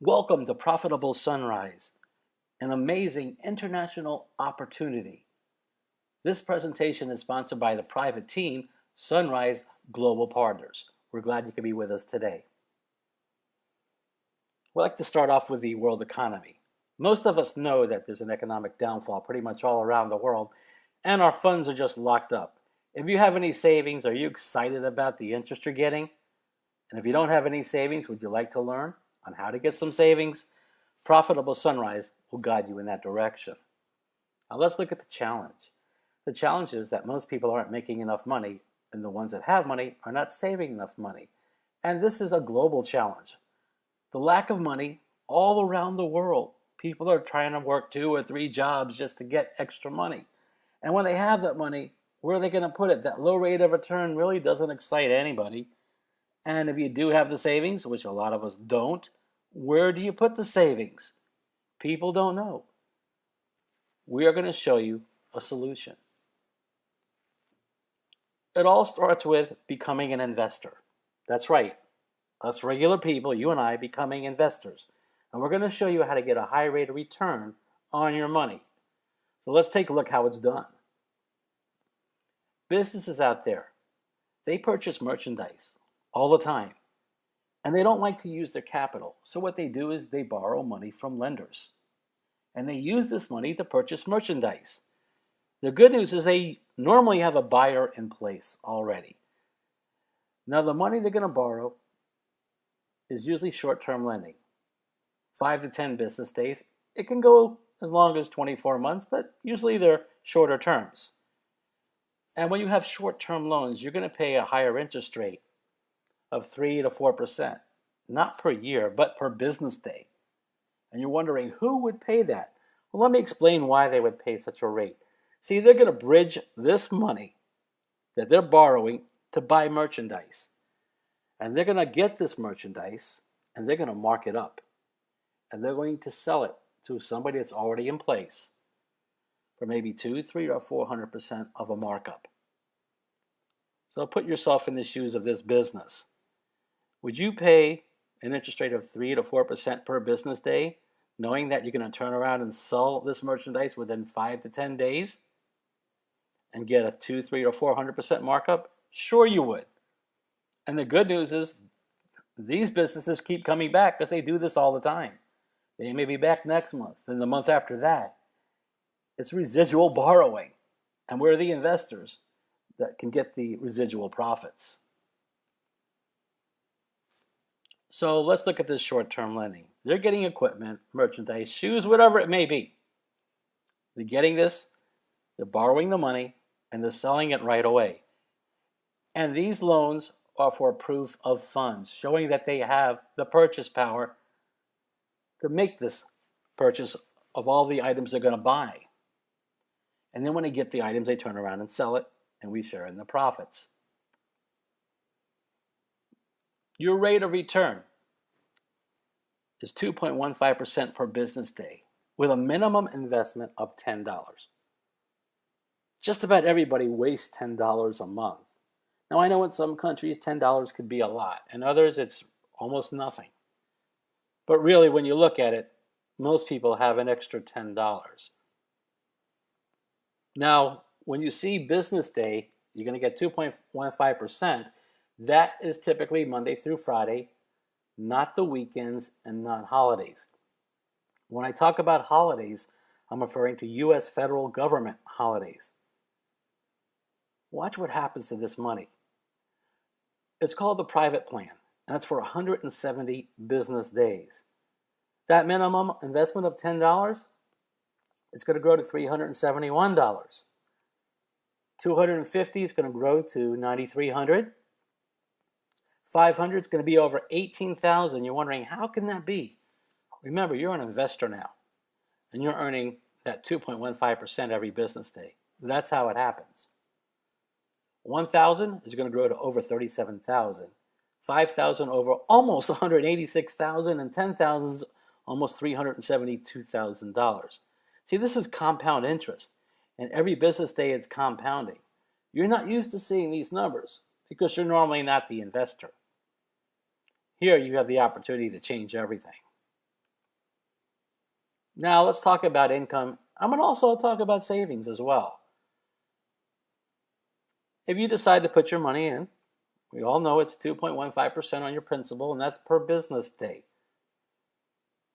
Welcome to Profitable Sunrise, an amazing international opportunity. This presentation is sponsored by the private team, Sunrise Global Partners. We're glad you could be with us today. We'd like to start off with the world economy. Most of us know that there's an economic downfall pretty much all around the world, and our funds are just locked up. If you have any savings, are you excited about the interest you're getting? And if you don't have any savings, would you like to learn on how to get some savings? Profitable Sunrise will guide you in that direction. Now let's look at the challenge. The challenge is that most people aren't making enough money, and the ones that have money are not saving enough money. And this is a global challenge. The lack of money all around the world. People are trying to work 2 or 3 jobs just to get extra money. And when they have that money, where are they going to put it? That low rate of return really doesn't excite anybody. And if you do have the savings, which a lot of us don't, where do you put the savings? People don't know. We are going to show you a solution. It all starts with becoming an investor. That's right. Us regular people, you and I, becoming investors. And we're going to show you how to get a high rate of return on your money. So let's take a look how it's done. Businesses out there, they purchase merchandise all the time. And they don't like to use their capital. So what they do is they borrow money from lenders. And they use this money to purchase merchandise. The good news is they normally have a buyer in place already. Now the money they're going to borrow is usually short-term lending. 5 to 10 business days. It can go as long as 24 months, but usually they're shorter terms. And when you have short-term loans, you're going to pay a higher interest rate of 3 to 4%, not per year, but per business day. And you're wondering, who would pay that? Well, let me explain why they would pay such a rate. See, they're going to bridge this money that they're borrowing to buy merchandise. And they're going to get this merchandise, and they're going to mark it up. And they're going to sell it to somebody that's already in place for maybe 2, 3, or 400% of a markup. So put yourself in the shoes of this business. Would you pay an interest rate of 3 to 4% per business day, knowing that you're going to turn around and sell this merchandise within 5 to 10 days and get a 2, 3, or 400% markup? Sure you would. And the good news is these businesses keep coming back because they do this all the time. They may be back next month and the month after that. It's residual borrowing. And we're the investors that can get the residual profits. So let's look at this short-term lending. They're getting equipment, merchandise, shoes, whatever it may be. They're getting this, they're borrowing the money, and they're selling it right away. And these loans are for proof of funds, showing that they have the purchase power to make this purchase of all the items they're going to buy. And then when they get the items, they turn around and sell it, and we share in the profits. Your rate of return is 2.15% per business day with a minimum investment of $10. Just about everybody wastes $10 a month. Now I know in some countries $10 could be a lot. In others it's almost nothing. But really when you look at it, most people have an extra $10. Now when you see business day, you're going to get 2.15%. That is typically Monday through Friday, not the weekends and not holidays. When I talk about holidays, I'm referring to U.S. federal government holidays. Watch what happens to this money. It's called the private plan, and it's for 170 business days. That minimum investment of $10, it's going to grow to $371. 250 is going to grow to 9,300. 500 is going to be over 18,000. You're wondering, how can that be? Remember, you're an investor now, and you're earning that 2.15% every business day. That's how it happens. 1,000 is going to grow to over 37,000. 5,000 over almost 186,000, and 10,000 is almost $372,000. See, this is compound interest, and every business day it's compounding. You're not used to seeing these numbers because you're normally not the investor. Here you have the opportunity to change everything. Now let's talk about income. I'm going to also talk about savings as well. If you decide to put your money in, we all know it's 2.15% on your principal, and that's per business day.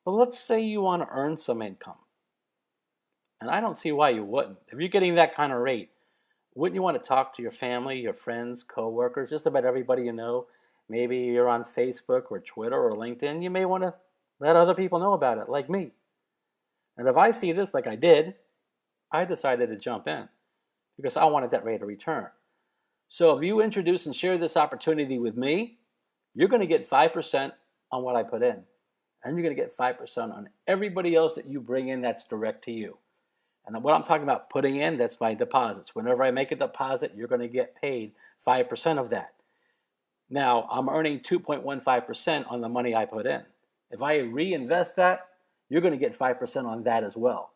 But let's say you want to earn some income. And I don't see why you wouldn't. If you're getting that kind of rate, wouldn't you want to talk to your family, your friends, coworkers, just about everybody you know? Maybe you're on Facebook or Twitter or LinkedIn. You may want to let other people know about it, like me. And if I see this like I did, I decided to jump in because I wanted that rate of return. So if you introduce and share this opportunity with me, you're going to get 5% on what I put in. And you're going to get 5% on everybody else that you bring in that's direct to you. And what I'm talking about putting in, that's my deposits. Whenever I make a deposit, you're going to get paid 5% of that. Now, I'm earning 2.15% on the money I put in. If I reinvest that, you're going to get 5% on that as well.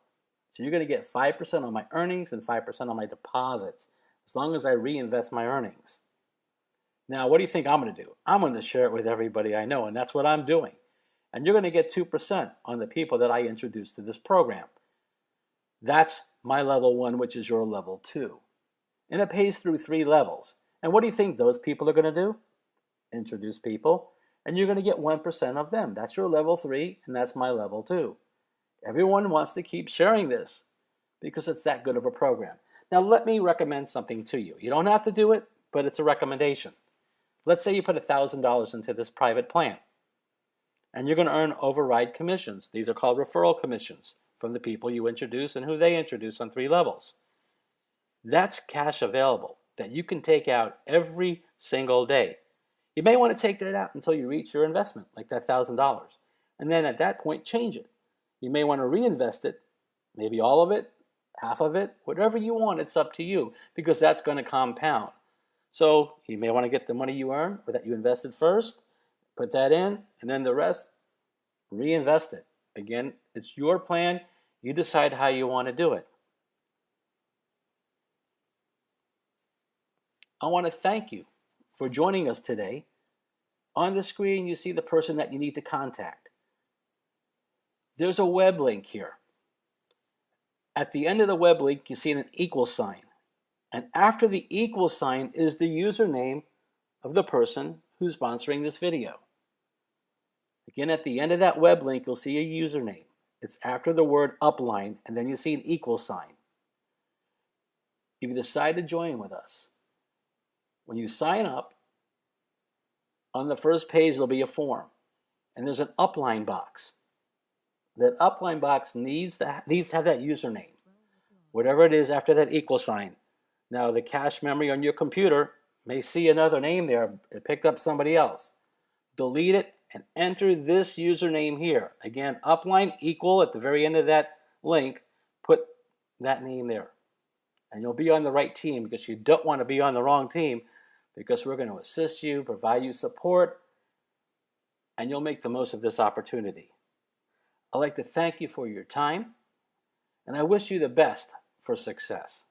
So you're going to get 5% on my earnings and 5% on my deposits, as long as I reinvest my earnings. Now, what do you think I'm going to do? I'm going to share it with everybody I know, and that's what I'm doing. And you're going to get 2% on the people that I introduce to this program. That's my level 1, which is your level 2. And it pays through 3 levels. And what do you think those people are going to do? Introduce people, and you're going to get 1% of them. That's your level 3, and that's my level 2. Everyone wants to keep sharing this because it's that good of a program. Now, let me recommend something to you. You don't have to do it, but it's a recommendation. Let's say you put $1,000 into this private plan, and you're going to earn override commissions. These are called referral commissions from the people you introduce and who they introduce on 3 levels. That's cash available that you can take out every single day. You may want to take that out until you reach your investment, like that $1,000. And then at that point, change it. You may want to reinvest it, maybe all of it, half of it, whatever you want, it's up to you, because that's going to compound. So you may want to get the money you earn or that you invested first, put that in, and then the rest, reinvest it. Again, it's your plan. You decide how you want to do it. I want to thank you for joining us today. On the screen, you see the person that you need to contact. There's a web link here. At the end of the web link, you see an equal sign. And after the equal sign is the username of the person who's sponsoring this video. Again, at the end of that web link, you'll see a username. It's after the word upline, and then you see an equal sign. If you decide to join with us, when you sign up, on the first page there'll be a form, and there's an upline box. That upline box needs to have that username, whatever it is after that equal sign. Now, the cache memory on your computer may see another name there. It picked up somebody else. Delete it and enter this username here. Again, upline equal at the very end of that link. Put that name there. And you'll be on the right team, because you don't want to be on the wrong team, because we're going to assist you, provide you support, and you'll make the most of this opportunity. I'd like to thank you for your time, and I wish you the best for success.